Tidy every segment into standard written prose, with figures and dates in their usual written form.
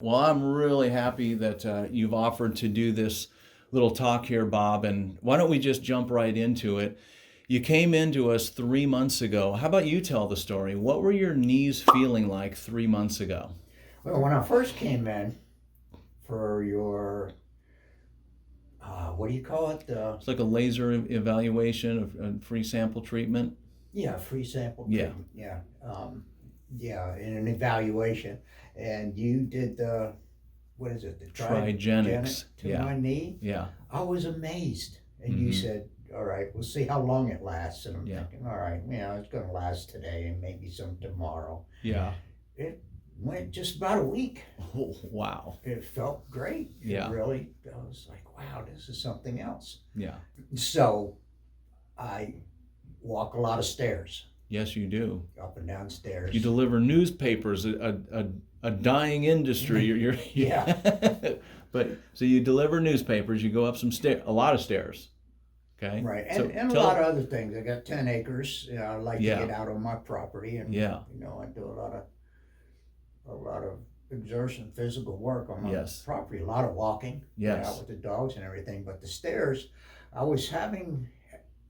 Well, I'm really happy that you've offered to do this little talk here, Bob. And why don't we just jump right into it? You came into us 3 months ago. How about you tell the story? What were your knees feeling like 3 months ago? Well, when I first came in for your, what do you call it? It's like a laser evaluation of free sample treatment. Yeah, free sample Yeah. treatment. Yeah, yeah, in an evaluation, and you did the, what is it? The Trigenics. to Yeah. my knee. Yeah. I was amazed, and you said, "All right, we'll see how long it lasts." And I'm Yeah. thinking, "All right, it's going to last today and maybe some tomorrow." Yeah. It went just about a week. Oh, wow. It felt great. Yeah. It really, I was like, wow, this is something else. Yeah. So I walk a lot of stairs, Yes, you do. up and down stairs. You deliver newspapers, a dying industry. Yeah. But so you deliver newspapers. You go up some stairs, a lot of stairs. Okay. Right, So and a tell- lot of other things. I got 10 acres. I like Yeah. to get out on my property, and Yeah. I do a lot of exertion, physical work on my Yes. property. A lot of walking, Yes. out with the dogs and everything. But the stairs, I was having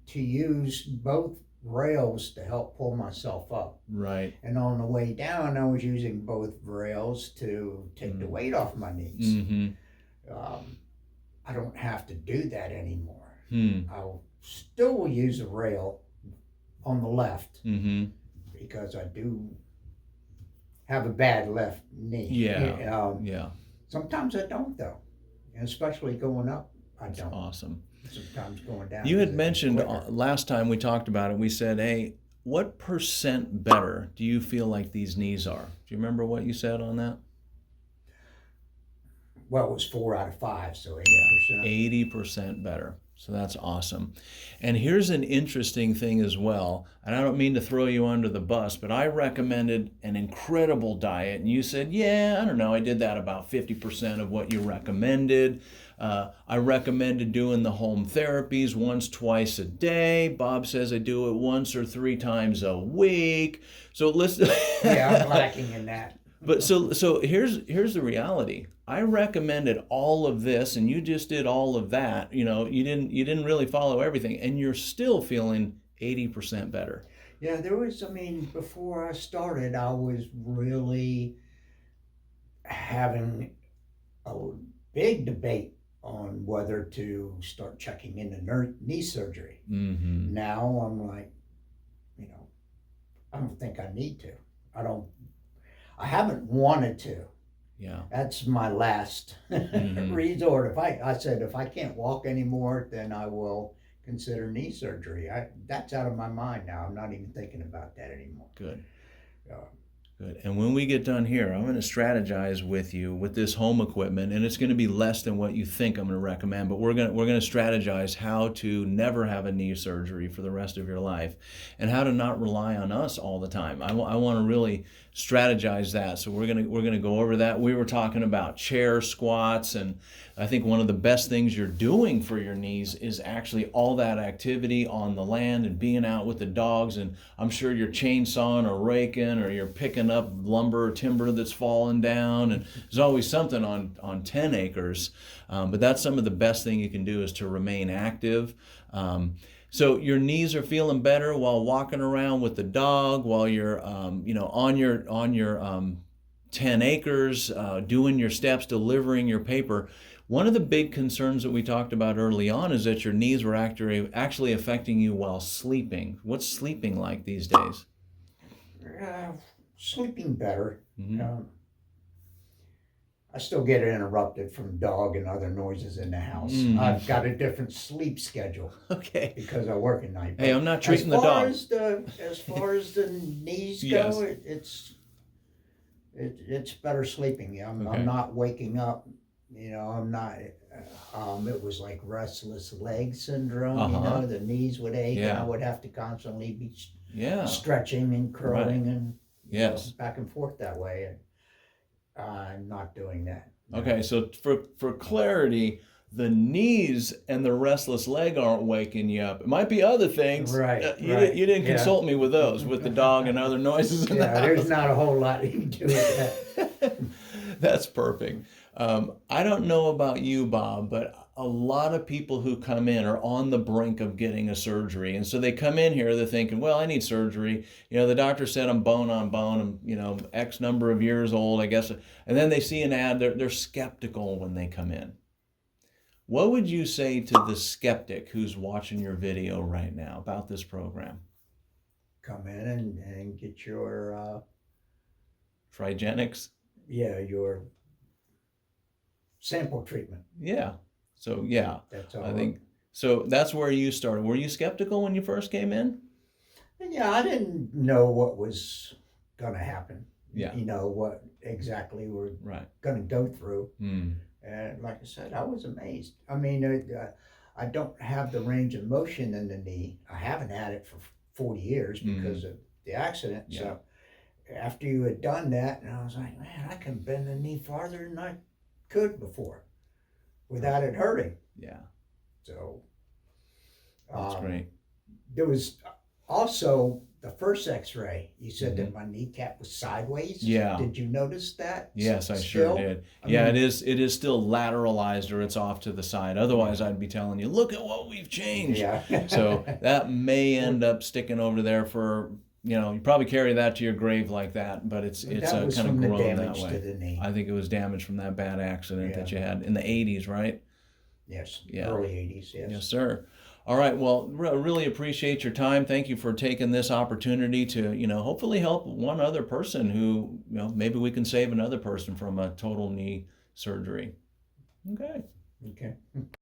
to use both rails to help pull myself up. Right. And on the way down, I was using both rails to take the weight off my knees. Mm-hmm. I don't have to do that anymore. Hmm. I still will use a rail on the left Mm-hmm. because I do have a bad left knee. Yeah. Yeah. Sometimes I don't, though, and especially going up, I That's don't. awesome. Sometimes going down. You had is mentioned quicker. last time we talked about it. We said, "Hey, what percent better do you feel like these knees are?" Do you remember what you said on that? Well, it was 4 out of 5, so 80%. 80% better. So that's awesome. And here's an interesting thing as well. And I don't mean to throw you under the bus, but I recommended an incredible diet. And you said, yeah, I don't know. I did that about 50% of what you recommended. I recommended doing the home therapies once, twice a day. Bob says I do it once or 3 times a week. So let's. Yeah, I'm lacking in that. But so here's the reality. I recommended all of this, and you just did all of that. You didn't really follow everything, and you're still feeling 80% better. Yeah, there was, before I started, I was really having a big debate on whether to start checking into knee surgery. Mm-hmm. Now I'm like, I don't think I need to. I haven't wanted to. Yeah. That's my last resort. I said, if I can't walk anymore, then I will consider knee surgery. That's out of my mind now. I'm not even thinking about that anymore. Good. Uh, Good. And when we get done here, I'm going to strategize with you with this home equipment, and it's going to be less than what you think I'm going to recommend, but we're going to strategize how to never have a knee surgery for the rest of your life and how to not rely on us all the time. I want to really strategize that. So we're going to go over that. We were talking about chair squats, and I think one of the best things you're doing for your knees is actually all that activity on the land and being out with the dogs, and I'm sure you're chainsawing or raking or you're picking up lumber or timber that's fallen down, and there's always something on 10 acres. But that's some of the best thing you can do is to remain active. So your knees are feeling better while walking around with the dog, while you're on your 10 acres, doing your steps, delivering your paper. One of the big concerns that we talked about early on is that your knees were actually affecting you while sleeping. What's sleeping like these days? Sleeping better. Mm-hmm. I still get interrupted from dog and other noises in the house. Mm. I've got a different sleep schedule. Okay. Because I work at night. Hey, I'm not treating the dog. As far as the knees Yes. go, it's better sleeping. I'm not waking up. I'm not. It was like restless leg syndrome. Uh-huh. The knees would ache, Yeah. and I would have to constantly be stretching and curling and Yes. back and forth that way. And I'm not doing that. Okay, so for clarity, the knees and the restless leg aren't waking you up. It might be other things. Right. You didn't consult me with those, with the dog and other noises in the house. There's not a whole lot you can do with that. That's perfect. I don't know about you, Bob, but a lot of people who come in are on the brink of getting a surgery. And so they come in here, they're thinking, well, I need surgery. The doctor said I'm bone on bone. I'm, X number of years old, I guess. And then they see an ad, they're skeptical when they come in. What would you say to the skeptic who's watching your video right now about this program? Come in and get your, Trigenics? your sample treatment. Yeah. So, yeah, That's all. I think so. That's where you started. Were you skeptical when you first came in? Yeah, I didn't know what was going to happen. Yeah. What exactly we're Right. going to go through. Mm. And like I said, I was amazed. I mean, I don't have the range of motion in the knee. I haven't had it for 40 years because of the accident. Yeah. So after you had done that, and I was like, man, I can bend the knee farther than I could before without it hurting. Yeah. So That's great. there was also the first x-ray. You said that my kneecap was sideways. Yeah. Did you notice that? Yes, I still? sure did. I Yeah, mean, it is still lateralized, or it's off to the side. Otherwise, I'd be telling you, look at what we've changed. Yeah. So that may end up sticking over there for, you probably carry that to your grave like that, but it's that was kind of from the grown that damage way. to the knee. I think it was damage from that bad accident that Yeah. you had in the 80s, right? Yes. Yeah. Early 80s. Yes. Yes, sir. All right. Well, really appreciate your time. Thank you for taking this opportunity to, hopefully help one other person who, maybe we can save another person from a total knee surgery. Okay. Okay.